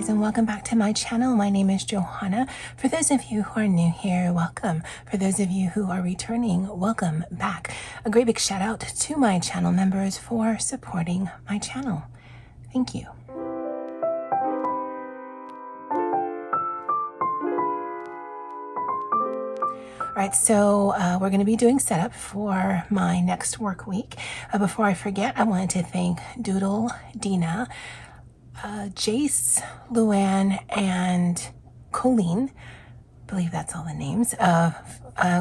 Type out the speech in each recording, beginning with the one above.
guys, and welcome back to my channel. My name is Johanna. For those of you who are new here, welcome. For those of you who are returning, welcome back. A great big shout out to my channel members for supporting my channel. Thank you. All right, so we're going to be doing setup for my next work week. Before I forget, I wanted to thank Doodle, Dina, Jace, Luann, and Colleen, I believe that's all the names,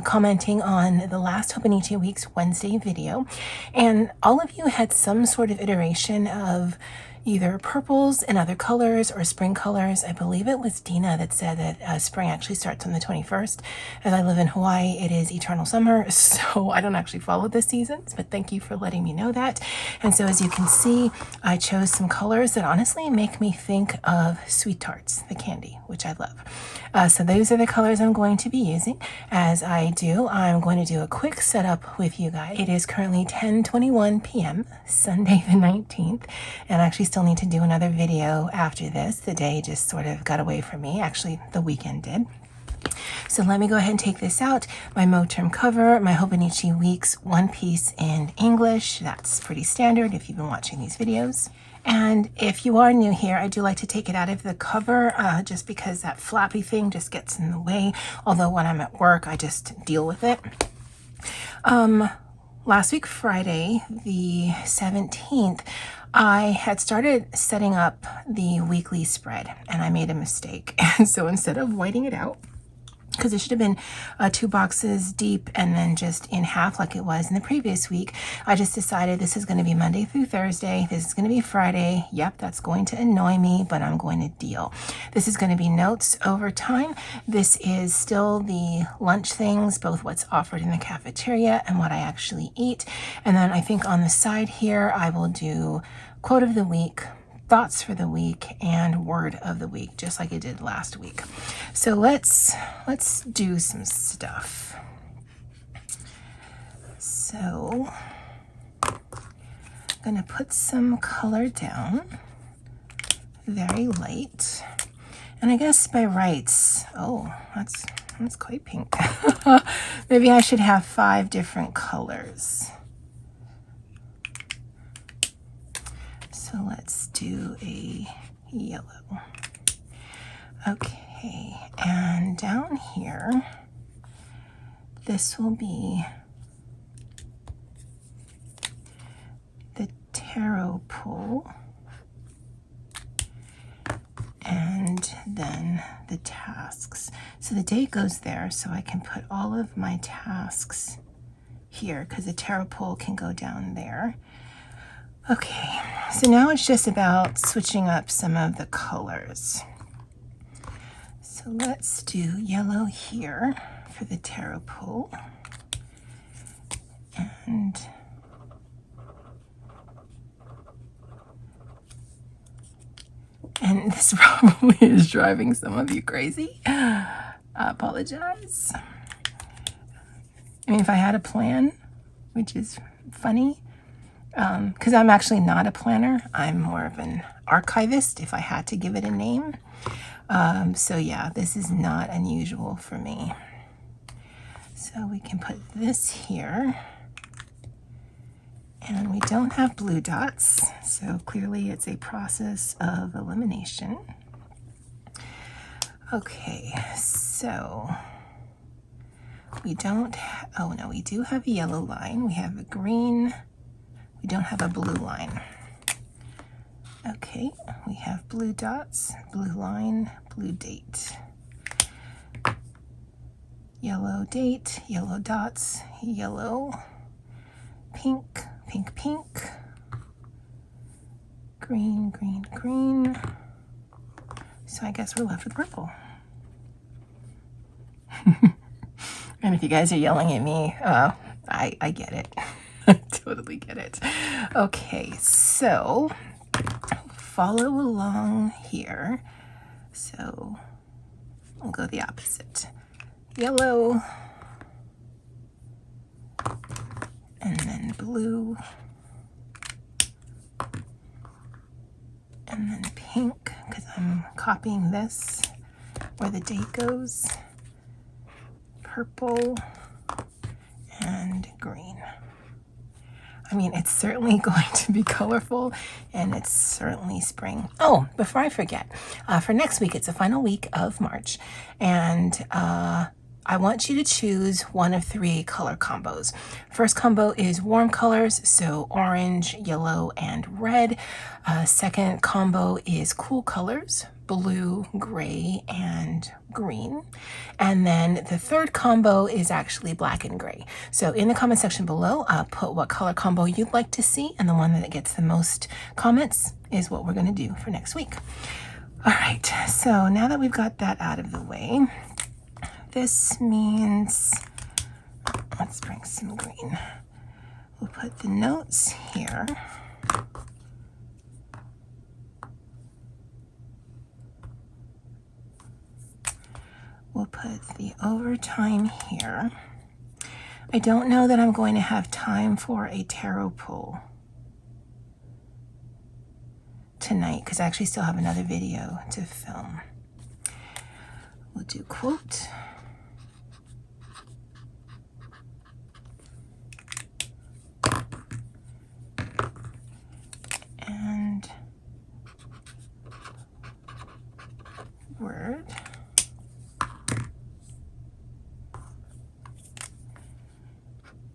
commenting on the last Hobonichi Weeks Wednesday video. And all of you had some sort of iteration of either purples and other colors or spring colors. I believe it was Dina that said that spring actually starts on the 21st. As I live in Hawaii, it is eternal summer, so I don't actually follow the seasons, but thank you for letting me know that. And so as you can see, I chose some colors that honestly make me think of Sweet Tarts, the candy, which I love. So those are the colors I'm going to be using. As I do, I'm going to do a quick setup with you guys. It is currently 10:21 p.m., Sunday the 19th, and I actually still need to do another video after this. The day just sort of got away from me. Actually, the weekend did. So let me go ahead and take this out. My Moterm cover, my Hobonichi Weeks One Piece in English. That's pretty standard if you've been watching these videos. And if you are new here, I do like to take it out of the cover just because that flappy thing just gets in the way. Although when I'm at work, I just deal with it. Last week, Friday, the 17th, I had started setting up the weekly spread and I made a mistake. And so instead of whiting it out, because it should have been 2 boxes deep and then just in half like it was in the previous week, I just decided this is going to be Monday through Thursday. This is going to be Friday. Yep, that's going to annoy me, but I'm going to deal. This is going to be notes over time. This is still the lunch things, both what's offered in the cafeteria and what I actually eat. And then I think on the side here, I will do quote of the week, thoughts for the week, and word of the week, just like I did last week. So let's do some stuff. So I'm gonna put some color down, very light. And I guess by rights, oh, that's quite pink. Maybe I should have 5 different colors. So let's do a yellow. Okay, and down here, this will be the tarot pull, and then the tasks. So the date goes there, so I can put all of my tasks here because the tarot pull can go down there. Okay, so now it's just about switching up some of the colors. So let's do yellow here for the tarot pull. And this probably is driving some of you crazy. I apologize. I mean, if I had a plan, which is funny, because I'm actually not a planner. I'm more of an archivist, if I had to give it a name. So yeah, this is not unusual for me. So we can put this here. And we don't have blue dots, so clearly it's a process of elimination. Okay, so we don't, oh no, we do have a yellow line. We have a green. We don't have a blue line. Okay, we have blue dots, blue line, blue date. Yellow date, yellow dots, yellow, pink, pink, pink, green, green, green. So I guess we're left with purple. And if you guys are yelling at me, I get it. I totally get it. Okay, so follow along here. So we'll go the opposite. Yellow, and then blue, and then pink, because I'm copying this where the date goes. Purple and green. I mean, it's certainly going to be colorful, and it's certainly spring. Oh, before I forget, for next week, it's the final week of March, and I want you to choose one of 3 color combos. First combo is warm colors, so orange, yellow, and red. Second combo is cool colors, blue, gray, and green. And then the third combo is actually black and gray. So in the comment section below, put what color combo you'd like to see, and the one that gets the most comments is what we're going to do for next week. All right, so now that we've got that out of the way, this means, let's bring some green. We'll put the notes here. We'll put the overtime here. I don't know that I'm going to have time for a tarot pull tonight because I actually still have another video to film. We'll do quote. And word.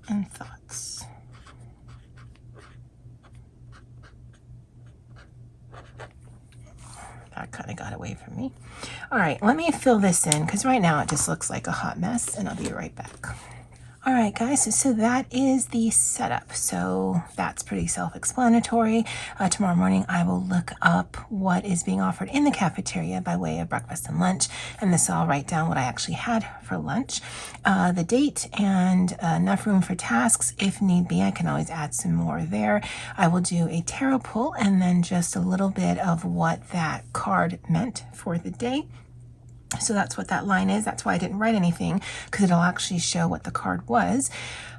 And thoughts. That kind of got away from me. All right, let me fill this in because right now it just looks like a hot mess, and I'll be right back. All right, guys, so that is the setup. So that's pretty self-explanatory. Tomorrow morning, I will look up what is being offered in the cafeteria by way of breakfast and lunch. And this I'll write down what I actually had for lunch, the date, and enough room for tasks. If need be, I can always add some more there. I will do a tarot pull and then just a little bit of what that card meant for the day. So that's what that line is. That's why I didn't write anything, because it'll actually show what the card was.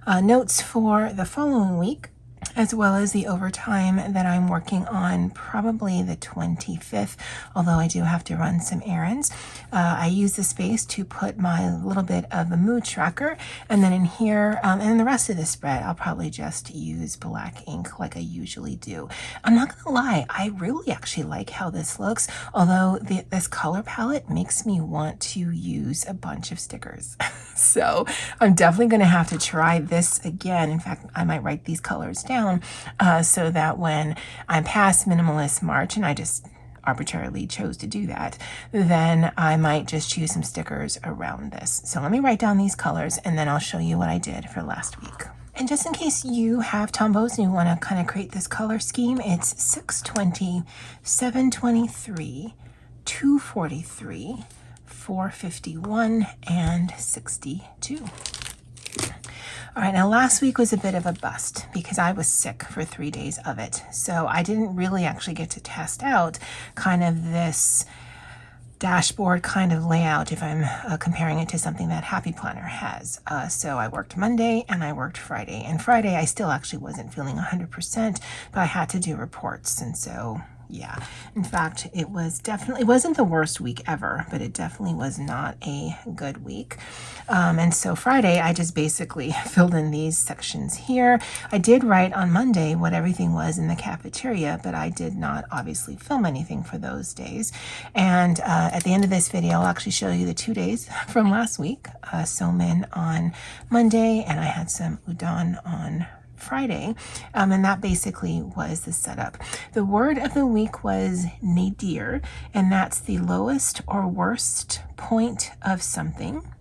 Notes for the following week, as well as the overtime that I'm working on, probably the 25th, although I do have to run some errands. I use the space to put my little bit of a mood tracker, and then in here, and in the rest of the spread, I'll probably just use black ink like I usually do. I'm not gonna lie, I really actually like how this looks, although this color palette makes me want to use a bunch of stickers. So I'm definitely gonna have to try this again. In fact, I might write these colors down so that when I'm past Minimalist March, and I just arbitrarily chose to do that, then I might just choose some stickers around this. So let me write down these colors, and then I'll show you what I did for last week. And just in case you have Tombos and you want to kind of create this color scheme, it's 620, 723, 243, 451, and 62. All right, now last week was a bit of a bust because I was sick for 3 days of it. So I didn't really actually get to test out kind of this dashboard kind of layout if I'm comparing it to something that Happy Planner has. So I worked Monday and I worked Friday. And Friday I still actually wasn't feeling 100%, but I had to do reports. And so yeah, in fact, it wasn't the worst week ever, but it definitely was not a good week. And so Friday, I just basically filled in these sections here. I did write on Monday what everything was in the cafeteria, but I did not obviously film anything for those days. And at the end of this video, I'll actually show you the 2 days from last week. Somen on Monday, and I had some udon on Friday, and that basically was the setup. The word of the week was nadir, and that's the lowest or worst point of something.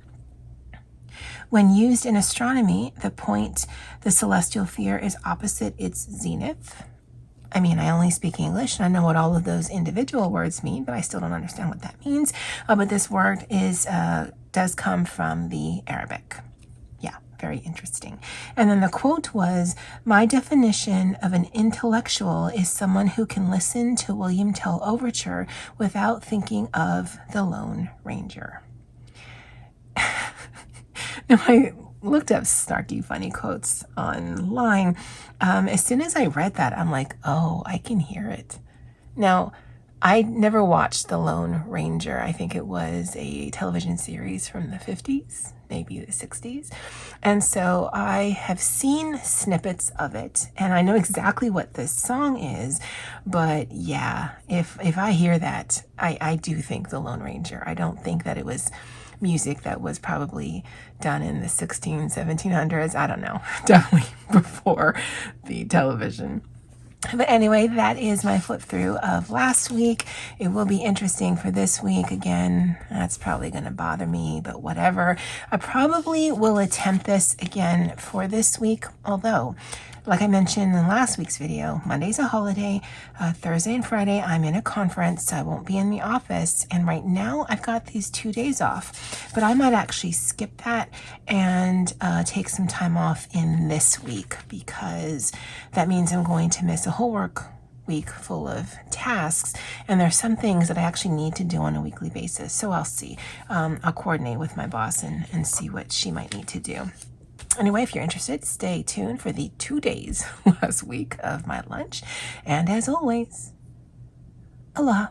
When used in astronomy, the point, the celestial sphere, is opposite its zenith. I mean, I only speak English, and I know what all of those individual words mean, but I still don't understand what that means. But this word does come from the Arabic. Very interesting. And then the quote was, "My definition of an intellectual is someone who can listen to William Tell Overture without thinking of the Lone Ranger." Now, I looked up snarky funny quotes online. As soon as I read that, I'm like, oh, I can hear it. Now, I never watched The Lone Ranger. I think it was a television series from the 50s, maybe the 60s. And so I have seen snippets of it, and I know exactly what this song is. But yeah, if I hear that, I do think The Lone Ranger. I don't think that it was music that was probably done in the 1700s. I don't know. Definitely before the television. But anyway, that is my flip through of last week. It will be interesting for this week. Again, that's probably going to bother me, but whatever. I probably will attempt this again for this week, although, like I mentioned in last week's video, Monday's a holiday. Thursday and Friday, I'm in a conference, so I won't be in the office. And right now, I've got these 2 days off. But I might actually skip that and take some time off in this week, because that means I'm going to miss a whole work week full of tasks, and there's some things that I actually need to do on a weekly basis. So I'll see. I'll coordinate with my boss and see what she might need to do. Anyway, if you're interested, stay tuned for the 2 days last week of my lunch. And as always, aloha.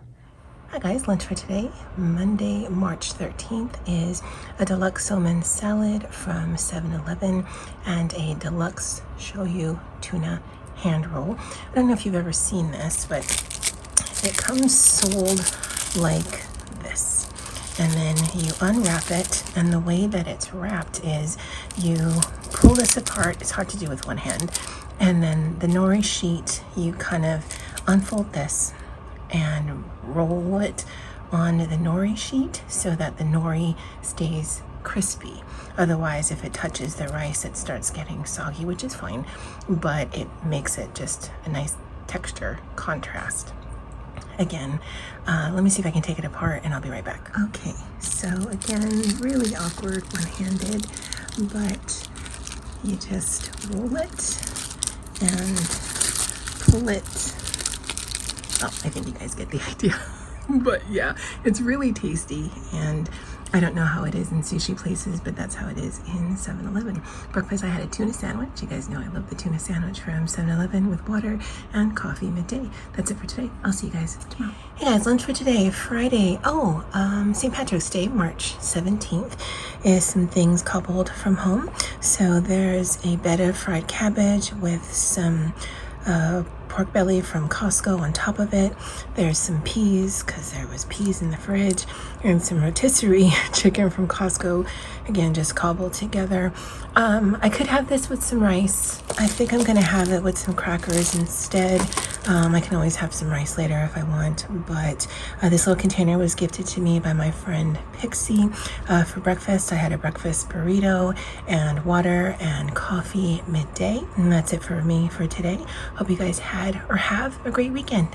Hi guys, lunch for today, Monday, March 13th, is a deluxe salmon salad from 7-Eleven and a deluxe shoyu tuna hand roll. I don't know if you've ever seen this, but it comes sold like this. And then you unwrap it, and the way that it's wrapped is you pull this apart. It's hard to do with one hand. And then the nori sheet, you kind of unfold this and roll it on the nori sheet so that the nori stays crispy. Otherwise, if it touches the rice, it starts getting soggy, which is fine, but it makes it just a nice texture contrast. Again, let me see if I can take it apart and I'll be right back. Okay, so again, really awkward one-handed, but you just roll it and pull it. Oh, I think you guys get the idea. But yeah, it's really tasty, and I don't know how it is in sushi places, but that's how it is in 7-Eleven. Breakfast, I had a tuna sandwich. You guys know I love the tuna sandwich from 7-Eleven with water and coffee midday. That's it for today. I'll see you guys tomorrow. Hey guys, lunch for today, Friday. St. Patrick's Day, March 17th, is some things cobbled from home. So there's a bed of fried cabbage with some pork belly from Costco on top of it. There's some peas, because there was peas in the fridge, and some rotisserie chicken from Costco, again just cobbled together. I could have this with some rice. I think I'm gonna have it with some crackers instead. I can always have some rice later if I want, but this little container was gifted to me by my friend Pixie for breakfast. I had a breakfast burrito and water and coffee midday, and that's it for me for today. Hope you guys had or have a great weekend.